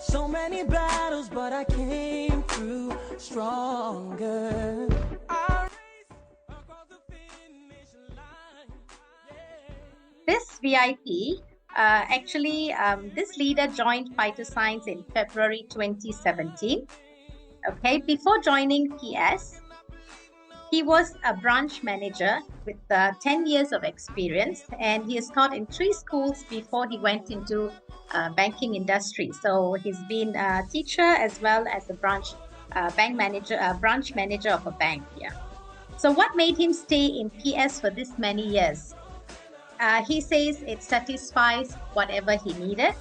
So many battles, but I came through stronger. I raced across the finish line. Yeah. This VIP, this leader joined Phytoscience in February 2017. Okay, before joining PS, he was a branch manager with 10 years of experience, and he has taught in three schools before he went into banking industry. So he's been a teacher as well as a branch manager of a bank. Yeah. So what made him stay in PS for this many years? He says it satisfies whatever he needed.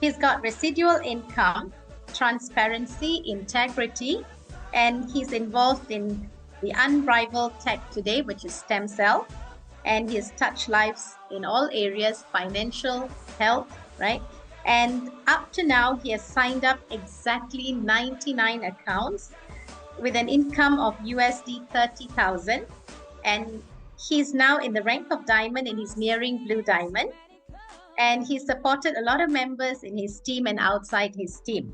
He's got residual income, transparency, integrity, and he's involved in the unrivaled tech today, which is stem cell. And he's touched lives in all areas, financial, health, right? And up to now, he has signed up exactly 99 accounts with an income of USD 30,000. And he's now in the rank of diamond and he's nearing blue diamond. And he supported a lot of members in his team and outside his team.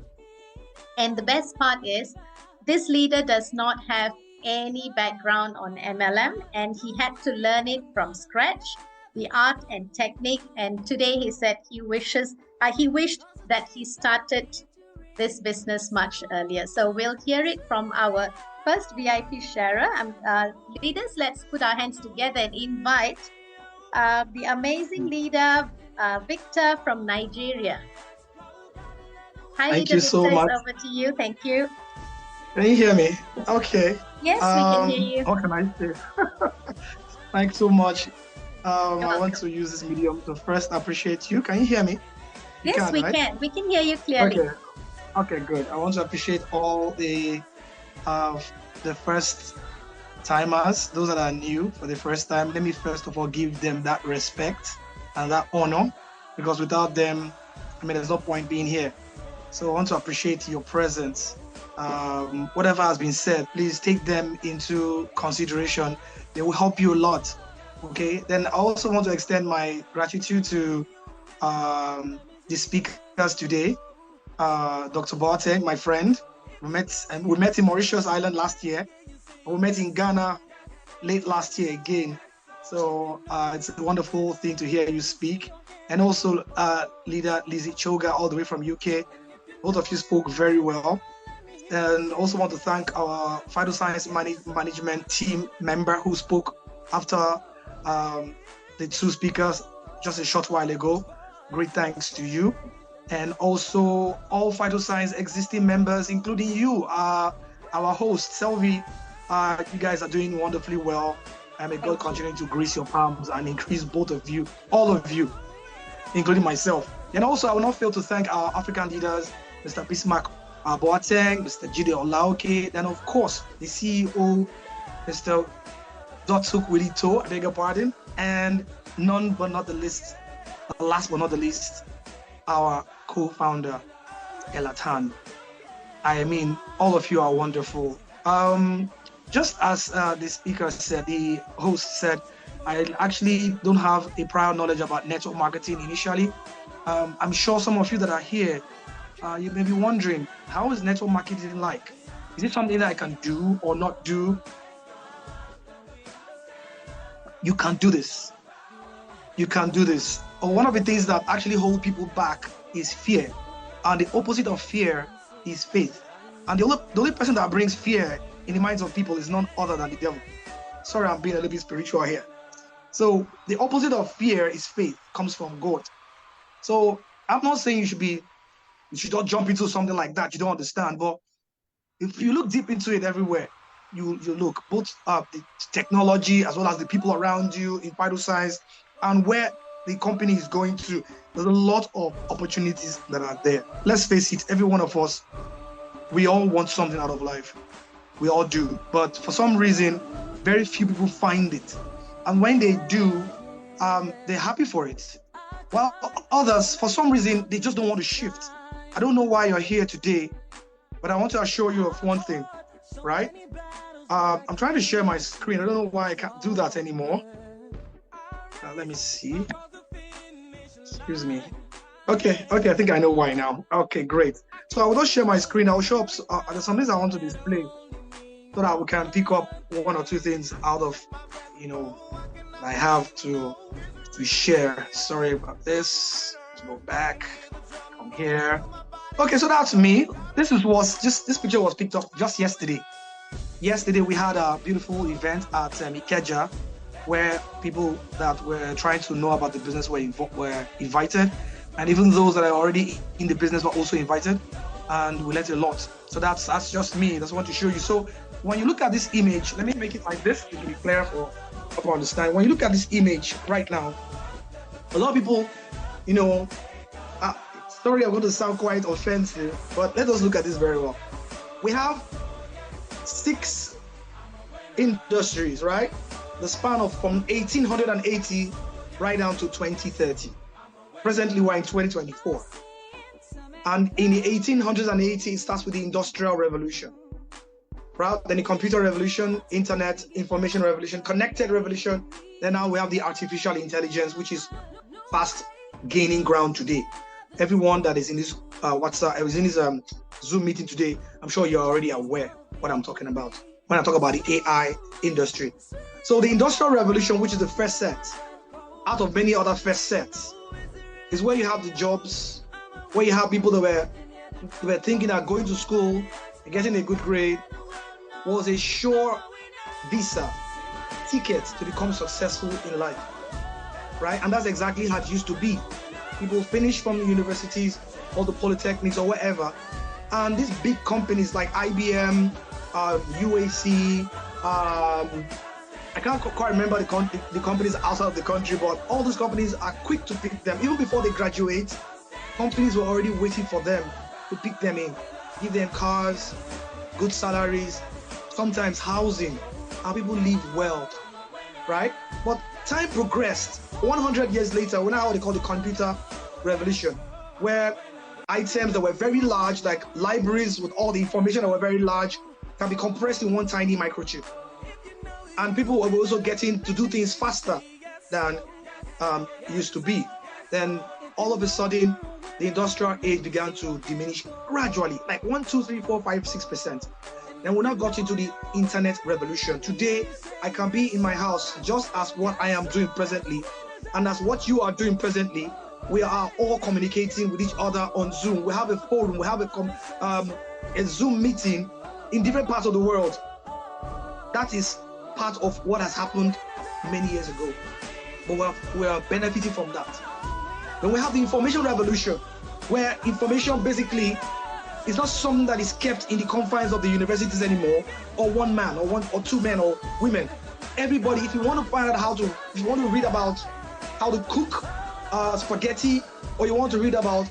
And the best part is, this leader does not have any background on MLM, and he had to learn it from scratch, the art and technique. And today he said he wished that he started this business much earlier. So we'll hear it from our first VIP sharer. Leaders, let's put our hands together and invite the amazing leader, Victor from Nigeria. Hi, Thank Leader you so Victor, much. it's over to you. Thank you. Can you hear me? Okay. Yes, we can hear you. How can I say? Thanks so much. I welcome. want to use this medium to first appreciate you. Can you hear me? You Yes, we right? can. We can hear you clearly. Okay, good. I want to appreciate all the first timers, those that are new for the first time. Let me first of all give them that respect and that honor, because without them, there's no point being here. So I want to appreciate your presence. Whatever has been said, please take them into consideration. They will help you a lot. Okay. Then I also want to extend my gratitude to the speakers today. Dr. Boateng, my friend. We met in Mauritius Island last year. We met in Ghana late last year again. So it's a wonderful thing to hear you speak. And also leader Lizzie Choga, all the way from UK. Both of you spoke very well. And also want to thank our Phytoscience management team member who spoke after the two speakers just a short while ago. Great thanks to you. And also all Phytoscience existing members, including you, our host, Selvi. You guys are doing wonderfully well. And may God continue to grace your palms and increase both of you, all of you, including myself. And also, I will not fail to thank our African leaders, Mr. Bismarck Boateng, Mr. Jide Olaoke, and of course, the CEO, Mr. Dotsuk Wilito, I beg your pardon, and last but not the least, our co-founder, Elatan. I mean, all of you are wonderful. Just as the speaker said, the host said, I actually don't have a prior knowledge about network marketing initially. I'm sure some of you that are here, you may be wondering, how is network marketing like? Is it something that I can do or not do? You can do this. You can do this. Or one of the things that actually hold people back is fear. And the opposite of fear is faith. And the only person that brings fear in the minds of people is none other than the devil. Sorry, I'm being a little bit spiritual here. So the opposite of fear is faith, comes from God. So I'm not saying you should not jump into something like that. You don't understand. But if you look deep into it everywhere, you look both the technology as well as the people around you in Phytoscience and where the company is going to. There's a lot of opportunities that are there. Let's face it, every one of us, we all want something out of life. We all do. But for some reason, very few people find it. And when they do, they're happy for it. While others, for some reason, they just don't want to shift. I don't know why you're here today, but I want to assure you of one thing, right? I'm trying to share my screen. I don't know why I can't do that anymore. Let me see. Excuse me. Okay, I think I know why now. Okay, great. So I will just share my screen. I'll show up. There's some things I want to display so that we can pick up one or two things out of, I have to share. Sorry about this. Let's go back. Come here. Okay, so that's me. This picture was picked up just yesterday. Yesterday we had a beautiful event at Ikeja, where people that were trying to know about the business were invited, and even those that are already in the business were also invited, and we learned a lot. So that's just me. That's what I want to show you. So when you look at this image, let me make it like this. It will be clear for people to understand. When you look at this image right now, a lot of people, sorry, I'm going to sound quite offensive, but let us look at this very well. We have 6 industries, right? The span of from 1880 right down to 2030. Presently, we're in 2024. And in the 1880, it starts with the Industrial Revolution. Right? Then the Computer Revolution, Internet, Information Revolution, Connected Revolution. Then now we have the Artificial Intelligence, which is fast gaining ground today. Everyone that is in this Zoom meeting today, I'm sure you're already aware what I'm talking about when I talk about the AI industry. So the Industrial Revolution, which is the first set, out of many other first sets, is where you have the jobs, where you have people that were thinking that going to school and getting a good grade was a sure visa ticket to become successful in life, right? And that's exactly how it used to be. People finish from the universities or the polytechnics or whatever, and these big companies like IBM, UAC, I can't quite remember the companies outside of the country, but all those companies are quick to pick them. Even before they graduate, companies were already waiting for them to pick them in, give them cars, good salaries, sometimes housing, how people live well, right? But time progressed. 100 years later, we now have what they call the Computer Revolution, where items that were very large, like libraries with all the information that were very large, can be compressed in one tiny microchip. And people were also getting to do things faster than it used to be. Then all of a sudden, the industrial age began to diminish gradually, like 1, 2, 3, 4, 5, 6%. Then we now got into the internet revolution. Today, I can be in my house just as what I am doing presently, and as what you are doing presently. We are all communicating with each other on Zoom. We have a forum, we have a Zoom meeting in different parts of the world. That is part of what has happened many years ago, but we are benefiting from that. Then we have the information revolution, where information basically is not something that is kept in the confines of the universities anymore, or one man, or two men, or women. Everybody, if you want to find out if you want to read about how to cook spaghetti, or you want to read about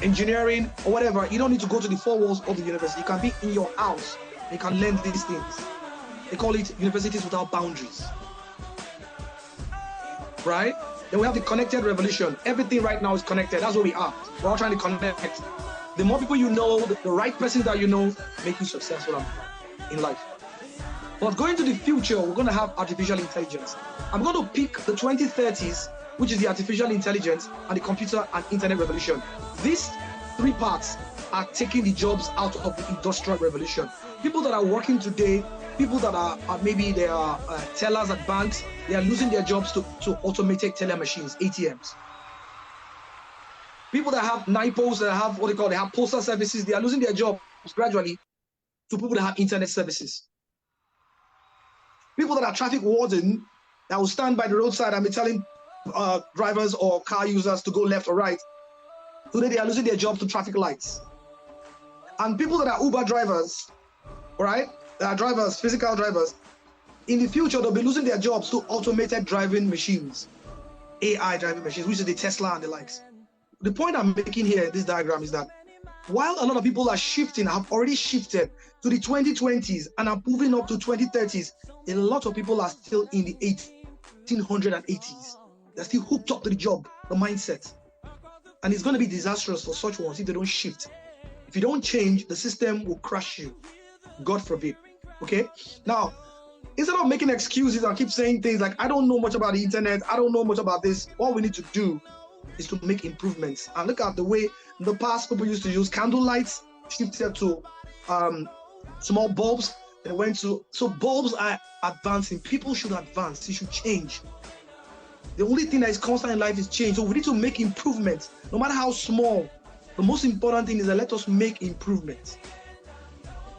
engineering or whatever, you don't need to go to the 4 walls of the university. You can be in your house. You can learn these things. They call it universities without boundaries, right? Then we have the connected revolution. Everything right now is connected. That's what we are. We're all trying to connect. The more people you know, the right person that you know, make you successful in life. But going to the future, we're going to have artificial intelligence. I'm going to pick the 2030s, which is the artificial intelligence and the computer and internet revolution. These 3 parts are taking the jobs out of the industrial revolution. People that are working today, people that are maybe they are tellers at banks, they are losing their jobs to automated teller machines, ATMs. People that have NIPOs, that have they have postal services, they are losing their jobs gradually to people that have internet services. People that are traffic warden, that will stand by the roadside and be telling drivers or car users to go left or right. Today they are losing their jobs to traffic lights. And people that are Uber drivers, right? That are drivers, physical drivers, in the future they'll be losing their jobs to automated driving machines, AI driving machines, which is the Tesla and the likes. The point I'm making here in this diagram is that while a lot of people are shifting, have already shifted to the 2020s and are moving up to 2030s, a lot of people are still in the 1880s. They're still hooked up to the job, the mindset. And it's going to be disastrous for such ones if they don't shift. If you don't change, the system will crush you. God forbid. Okay? Now, instead of making excuses and keep saying things like, I don't know much about the internet, I don't know much about this, all we need to do is to make improvements. And look at the way in the past people used to use candle lights, shifted to small bulbs, and went to, so bulbs are advancing. People should advance, it should change. The only thing that is constant in life is change. So we need to make improvements, no matter how small. The most important thing is that let us make improvements.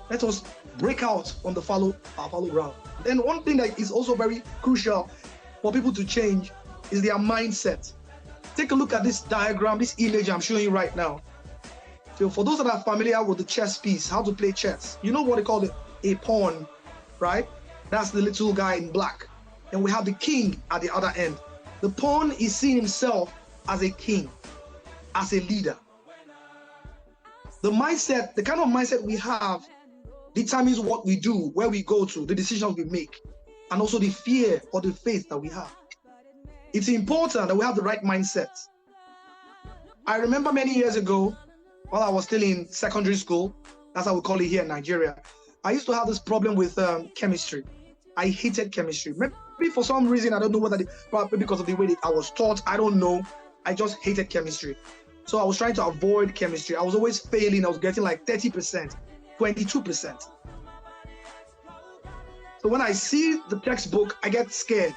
Let us break out on the fallow ground. Then one thing that is also very crucial for people to change is their mindset. Take a look at this diagram, this image I'm showing you right now. So for those that are familiar with the chess piece, how to play chess, you know what they call a pawn, right? That's the little guy in black. And we have the king at the other end. The pawn is seeing himself as a king, as a leader. The mindset, the kind of mindset we have determines what we do, where we go to, the decisions we make, and also the fear or the faith that we have. It's important that we have the right mindset. I remember many years ago, while I was still in secondary school, that's how we call it here in Nigeria, I used to have this problem with chemistry. I hated chemistry. Maybe for some reason, I don't know whether, probably because of the way that I was taught, I don't know. I just hated chemistry. So I was trying to avoid chemistry. I was always failing. I was getting like 30%, 22%. So when I see the textbook, I get scared.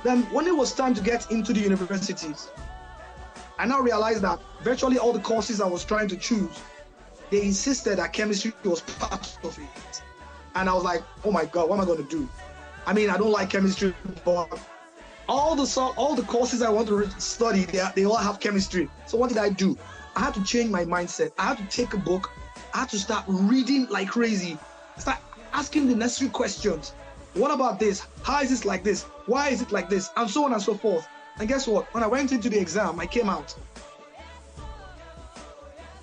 Then when it was time to get into the universities, I now realized that virtually all the courses I was trying to choose, they insisted that chemistry was part of it. And I was like, oh my God, what am I going to do? I mean, I don't like chemistry, but all the courses I want to study, they all have chemistry. So what did I do? I had to change my mindset. I had to take a book. I had to start reading like crazy. Start asking the necessary questions. What about this? How is this like this? Why is it like this? And so on and so forth. And guess what? When I went into the exam, I came out.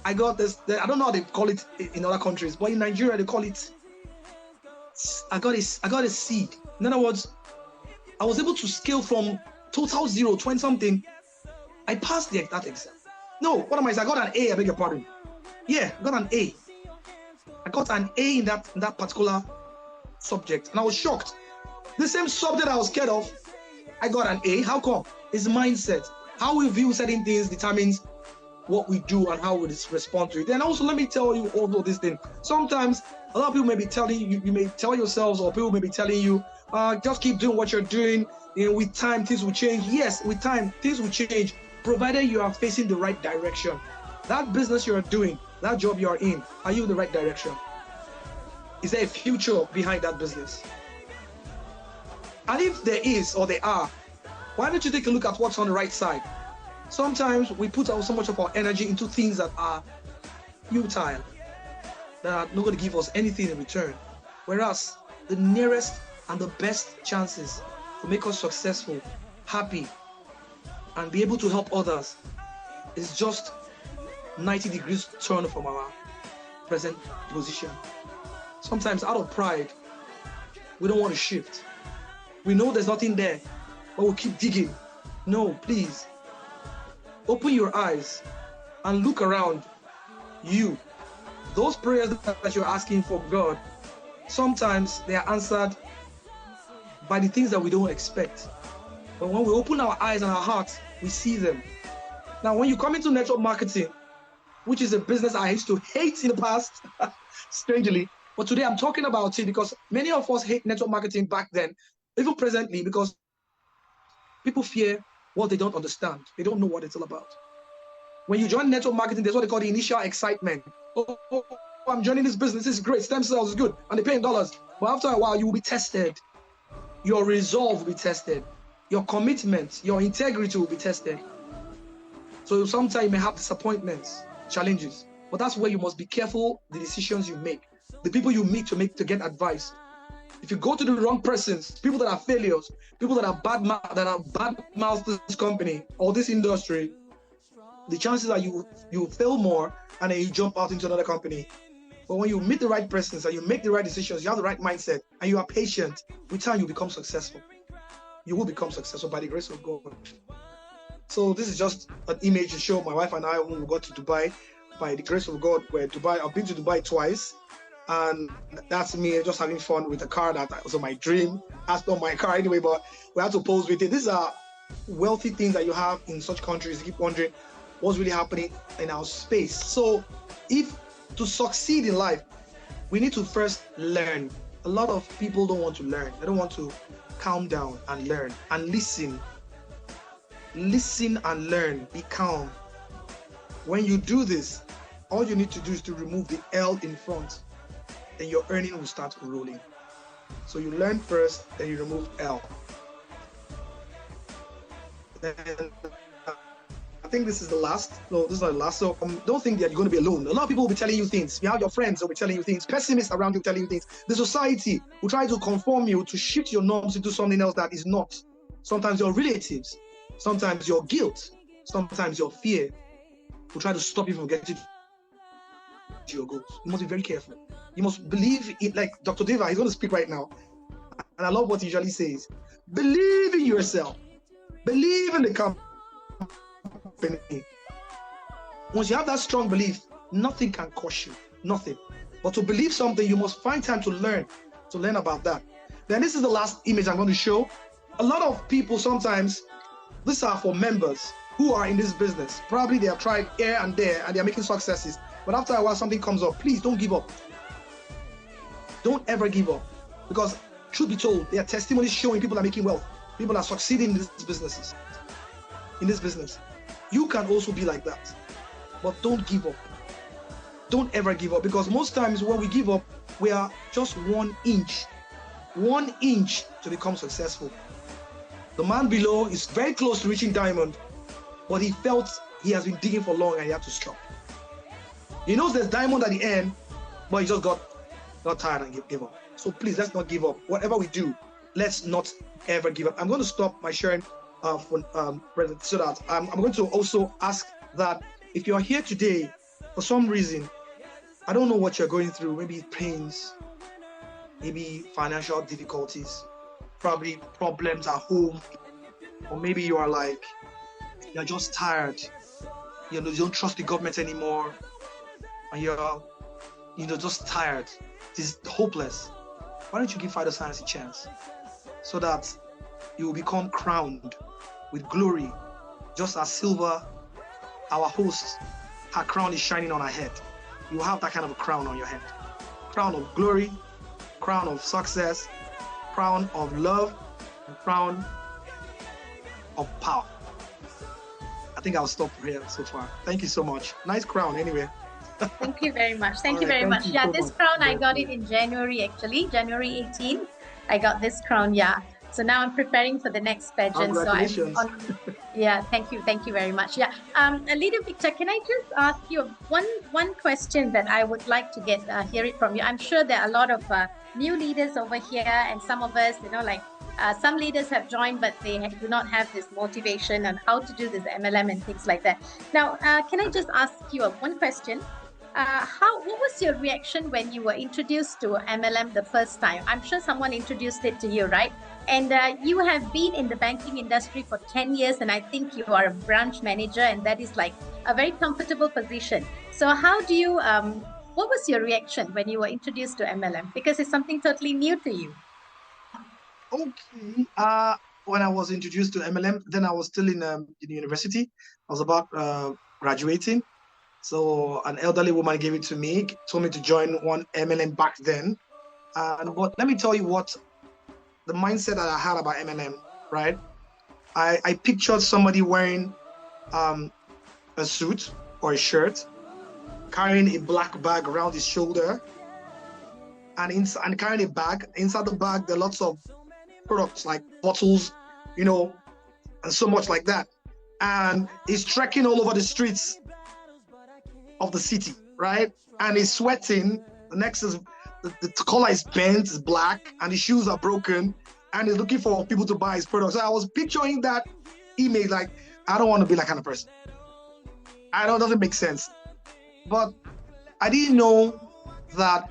I got this, I don't know how they call it in other countries, but in Nigeria, they call it, I got a C. In other words, I was able to scale from total 0, 20 something. I passed that exam. No, what am I saying? I got an A, I beg your pardon. Yeah, I got an A. I got an A in that particular subject, and I was shocked. The same subject I was scared of, I got an A. How come? It's mindset. How we view certain things determines what we do and how we respond to it. And also, let me tell you all of this thing. Sometimes a lot of people may be telling you, you may tell yourselves, or people may be telling you, just keep doing what you're doing. You know, with time, things will change. Yes, with time, things will change, provided you are facing the right direction. That business you're doing, that job you're in, are you in the right direction? Is there a future behind that business? And if there is, or there are, why don't you take a look at what's on the right side? Sometimes we put out so much of our energy into things that are futile, that are not going to give us anything in return. Whereas the nearest and the best chances to make us successful, happy, and be able to help others is just 90 degrees turn from our present position. Sometimes out of pride, we don't want to shift. We know there's nothing there, but we'll keep digging. No, please. Open your eyes and look around you. Those prayers that you're asking for God, sometimes they are answered by the things that we don't expect. But when we open our eyes and our hearts, we see them. Now, when you come into network marketing, which is a business I used to hate in the past, strangely, but today I'm talking about it because many of us hate network marketing back then, even presently, because people fear what they don't understand. They don't know what it's all about. When you join network marketing, there's what they call the initial excitement. Oh, I'm joining this business. This is great. Stem cells is good. And they pay in dollars. But after a while, you will be tested. Your resolve will be tested. Your commitment, your integrity will be tested. So sometimes you may have disappointments, challenges. But that's where you must be careful the decisions you make. The people you meet to get advice. If you go to the wrong persons, people that are failures, people that are bad mouth this company or this industry, the chances are you fail more and then you jump out into another company. But when you meet the right persons and you make the right decisions, you have the right mindset, and you are patient, with time you become successful. You will become successful by the grace of God. So this is just an image to show my wife and I when we got to Dubai. By the grace of God, I've been to Dubai twice. And that's me just having fun with a car that was my dream. That's not my car anyway, but we had to pose with it. These are wealthy things that you have in such countries, you keep wondering what's really happening in our space. So if to succeed in life, we need to first learn. A lot of people don't want to learn. They don't want to calm down and learn and listen. Listen and learn. Be calm. When you do this, all you need to do is to remove the L in front, and your earning will start rolling. So you learn first, then you remove L. Then I think this is the last. No, this is not the last. So don't think that you're going to be alone. A lot of people will be telling you things. You have your friends who will be telling you things. Pessimists around you telling you things. The society will try to conform you to shift your norms into something else that is not. Sometimes your relatives, sometimes your guilt, sometimes your fear will try to stop you from getting to your goals. You must be very careful. You must believe it. Like Dr. Deva, he's going to speak right now. And I love what he usually says. Believe in yourself. Believe in the company. Once you have that strong belief, nothing can crush you. Nothing. But to believe something, you must find time to learn about that. Then this is the last image I'm going to show. A lot of people sometimes, these are for members who are in this business. Probably they have tried here and there and they're making successes. But after a while, something comes up. Please don't give up. Don't ever give up. Because truth be told, there are testimonies showing people are making wealth. People are succeeding in these businesses. In this business. You can also be like that. But don't give up. Don't ever give up. Because most times when we give up, we are just 1 inch. 1 inch to become successful. The man below is very close to reaching diamond, but he felt he has been digging for long and he had to stop. He knows there's diamond at the end, but he just got tired and gave up. So please, let's not give up. Whatever we do, let's not ever give up. I'm going to stop my sharing President, so that I'm going to also ask that if you're here today, for some reason, I don't know what you're going through, maybe pains, maybe financial difficulties, probably problems at home, or maybe you are like, you're just tired, you don't trust the government anymore, and you're, just tired, it's hopeless. Why don't you give Father Science a chance so that you will become crowned with glory, just as Silver, our host, her crown is shining on her head. You have that kind of a crown on your head. Crown of glory, crown of success, crown of love, and crown of power. I think I'll stop here so far. Thank you so much. Nice crown anyway. Thank you very much. Thank you very much. Yeah, this crown, I got it in January, actually. January 18. I got this crown, yeah. So now I'm preparing for the next pageant. Congratulations. So yeah, thank you very much. Yeah, Leader Victor, can I just ask you one question that I would like to hear it from you? I'm sure there are a lot of new leaders over here, and some of us, some leaders have joined, but they do not have this motivation on how to do this MLM and things like that. Now, can I just ask you one question? What was your reaction when you were introduced to MLM the first time? I'm sure someone introduced it to you, right? And you have been in the banking industry for 10 years, and I think you are a branch manager, and that is like a very comfortable position. So how do you, what was your reaction when you were introduced to MLM? Because it's something totally new to you. Okay. When I was introduced to MLM, then I was still in university. I was about graduating. So an elderly woman gave it to me, told me to join one MLM back then. But let me tell you what the mindset that I had about MLM, right? I pictured somebody wearing a suit or a shirt, carrying a black bag around his shoulder, and carrying a bag. Inside the bag, there are lots of products like bottles, and so much like that. And he's trekking all over the streets of the city, right? And he's sweating. The next is the color is bent, is black, and his shoes are broken, and he's looking for people to buy his products. So I was picturing that image, like, I don't want to be that kind of person. I know it doesn't make sense. But I didn't know that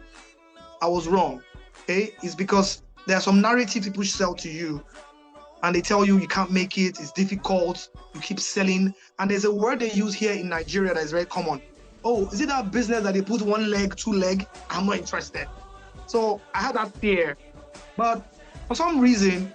I was wrong. Okay? It's because there are some narratives people sell to you, and they tell you you can't make it, it's difficult, you keep selling. And there's a word they use here in Nigeria that is very common. Oh, is it that business that they put 1 leg, 2 leg? I'm not interested. So I had that fear. But for some reason,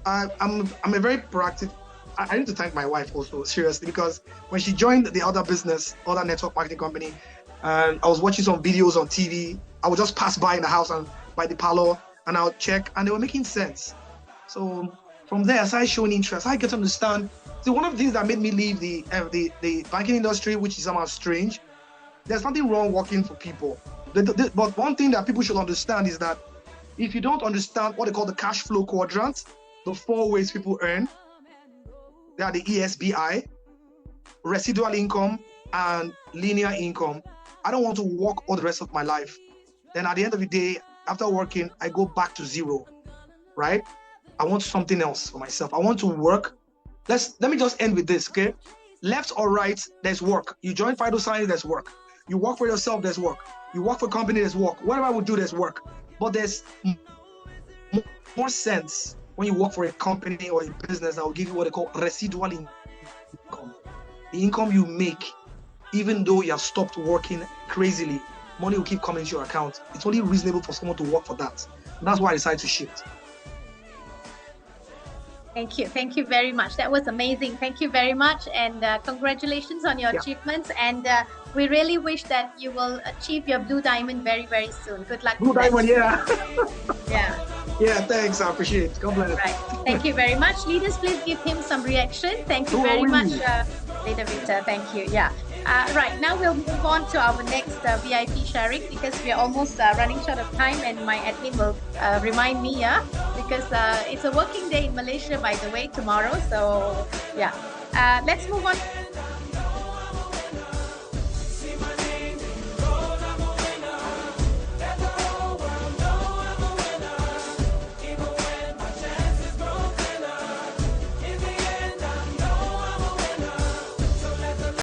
I'm a very proactive I need to thank my wife also, seriously, because when she joined the other business, other network marketing company, and I was watching some videos on TV, I would just pass by in the house and by the parlor, and I would check, and they were making sense. So from there, I started showing interest. I get to understand. So one of the things that made me leave the banking industry, which is somehow strange, there's nothing wrong working for people. But one thing that people should understand is that if you don't understand what they call the cash flow quadrant, the 4 ways people earn, they are the ESBI, residual income, and linear income. I don't want to work all the rest of my life. Then at the end of the day, after working, I go back to zero, right? I want something else for myself. I want to work. Let me just end with this, okay? Left or right, there's work. You join Fido Science, there's work. You work for yourself, there's work. You work for a company, there's work. Whatever I would do, there's work. But there's more sense when you work for a company or a business that will give you what they call residual income. The income you make, even though you have stopped working crazily, money will keep coming into your account. It's only reasonable for someone to work for that. And that's why I decided to shift. Thank you. Thank you very much. That was amazing. Thank you very much. And congratulations on your achievements. And we really wish that you will achieve your Blue Diamond very, very soon. Good luck. Blue Diamond, yeah. Yeah. Yeah, thanks. I appreciate it. God bless. Right. Thank you very much. Leaders, please give him some reaction. Thank you very much, Leader Victor. Thank you. Yeah. Right. Now we'll move on to our next VIP sharing because we are almost running short of time, and my admin will remind me, because it's a working day in Malaysia, by the way, tomorrow. So, yeah. Let's move on